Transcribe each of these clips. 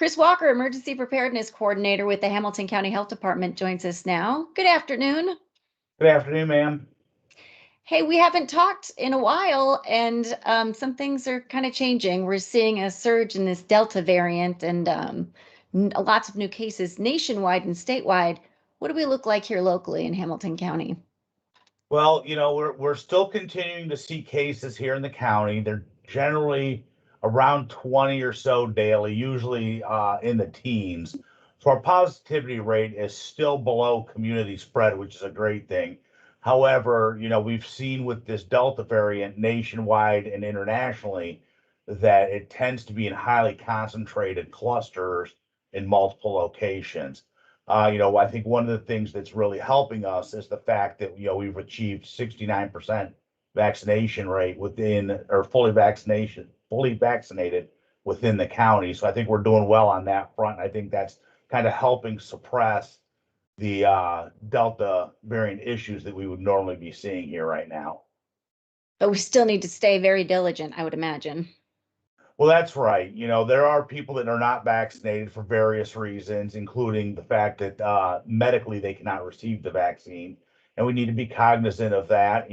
Chris Walker, Emergency Preparedness Coordinator with the Hamilton County Health Department, joins us now. Good afternoon. Good afternoon, ma'am. Hey, we haven't talked in a while, and some things are kind of changing. We're seeing a surge in this Delta variant and lots of new cases nationwide and statewide. What do we look like here locally in Hamilton County? Well, we're still continuing to see cases here in the county. They're generally around 20 or so daily, usually in the teens. So our positivity rate is still below community spread, which is a great thing. However, we've seen with this Delta variant nationwide and internationally that it tends to be in highly concentrated clusters in multiple locations. I think one of the things that's really helping us is the fact that, we've achieved 69% vaccination rate within, or fully vaccinated within the county. So I think we're doing well on that front. I think that's kind of helping suppress the Delta variant issues that we would normally be seeing here right now. But we still need to stay very diligent, I would imagine. Well, that's right. There are people that are not vaccinated for various reasons, including the fact that medically they cannot receive the vaccine. And we need to be cognizant of that.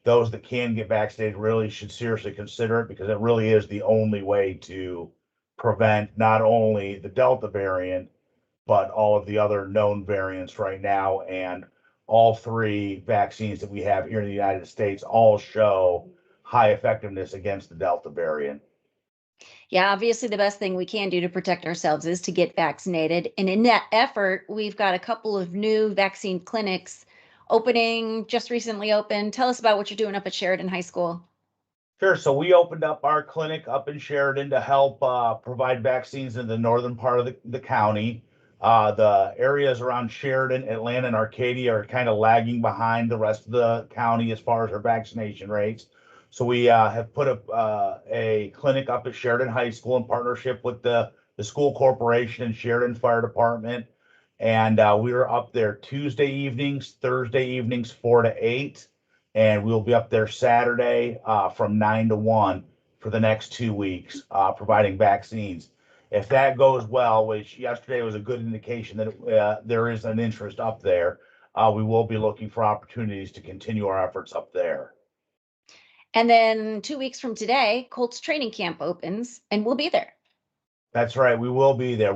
Those that can get vaccinated really should seriously consider it because it really is the only way to prevent not only the Delta variant, but all of the other known variants right now. And all three vaccines that we have here in the United States all show high effectiveness against the Delta variant. Yeah, obviously, the best thing we can do to protect ourselves is to get vaccinated. And in that effort, we've got a couple of new vaccine clinics opening, just recently opened. Tell us about what you're doing up at Sheridan High School. Sure. So we opened up our clinic up in Sheridan to help provide vaccines in the northern part of the county. The areas around Sheridan, Atlanta, and Arcadia are kind of lagging behind the rest of the county as far as our vaccination rates. So we have put up a clinic up at Sheridan High School in partnership with the school corporation and Sheridan Fire Department. And we were up there Tuesday evenings, Thursday evenings, 4 to 8. And we'll be up there Saturday from 9 to 1 for the next 2 weeks, providing vaccines. If that goes well, which yesterday was a good indication that there is an interest up there, we will be looking for opportunities to continue our efforts up there. And then 2 weeks from today, Colts training camp opens, and we'll be there. That's right. We will be there.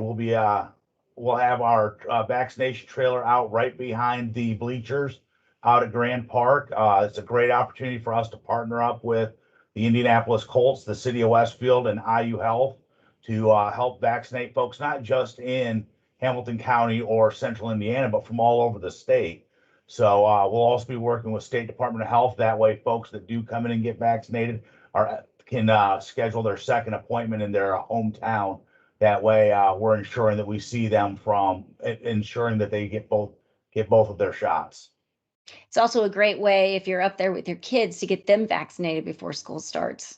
We'll have our vaccination trailer out right behind the bleachers out at Grand Park. It's a great opportunity for us to partner up with the Indianapolis Colts, the city of Westfield, and IU Health to help vaccinate folks, not just in Hamilton County or central Indiana, but from all over the state. So we'll also be working with State Department of Health. That way, folks that do come in and get vaccinated can schedule their second appointment in their hometown. That way, we're ensuring that we see them from ensuring that they get both of their shots. It's also a great way if you're up there with your kids to get them vaccinated before school starts.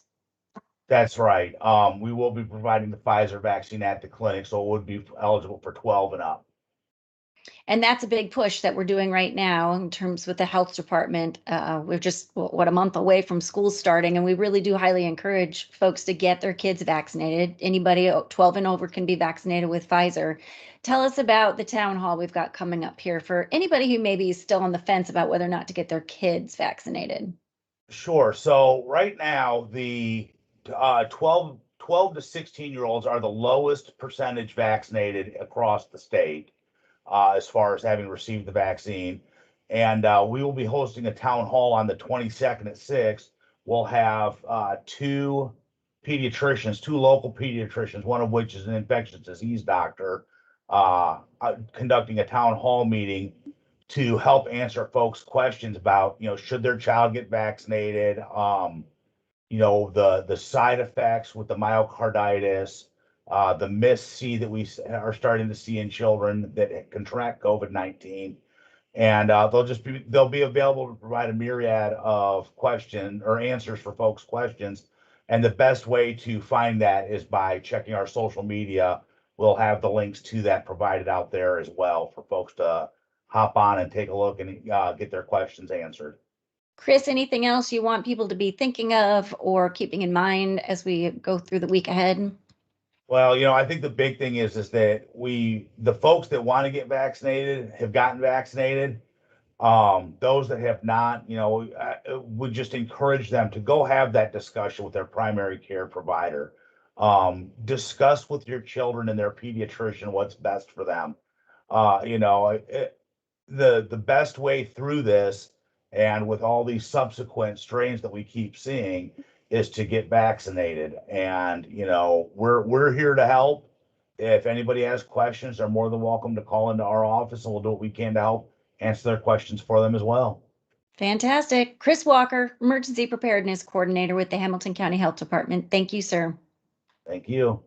That's right. We will be providing the Pfizer vaccine at the clinic, so it would be eligible for 12 and up. And that's a big push that we're doing right now in terms with the health department. We're just, a month away from school starting, and we really do highly encourage folks to get their kids vaccinated. Anybody 12 and over can be vaccinated with Pfizer. Tell us about the town hall we've got coming up here for anybody who maybe is still on the fence about whether or not to get their kids vaccinated. Sure. So right now, the 12 to 16-year-olds are the lowest percentage vaccinated across the state. As far as having received the vaccine. And we will be hosting a town hall on the 22nd at 6. We'll have two local pediatricians, one of which is an infectious disease doctor, conducting a town hall meeting to help answer folks' questions about, should their child get vaccinated, the side effects with the myocarditis, the MIS-C that we are starting to see in children that contract COVID-19. And they'll be available to provide a myriad of questions or answers for folks' questions. And the best way to find that is by checking our social media. We'll have the links to that provided out there as well for folks to hop on and take a look and get their questions answered. Chris, anything else you want people to be thinking of or keeping in mind as we go through the week ahead? Well, I think the big thing is that the folks that want to get vaccinated have gotten vaccinated. Those that have not, I would just encourage them to go have that discussion with their primary care provider. Discuss with your children and their pediatrician what's best for them. The best way through this, and with all these subsequent strains that we keep seeing, is to get vaccinated. And we're here to help. If anybody has questions, they're more than welcome to call into our office, and we'll do what we can to help answer their questions for them as well. Fantastic. Chris Walker, Emergency Preparedness Coordinator with the Hamilton County Health Department. Thank you, sir. Thank you.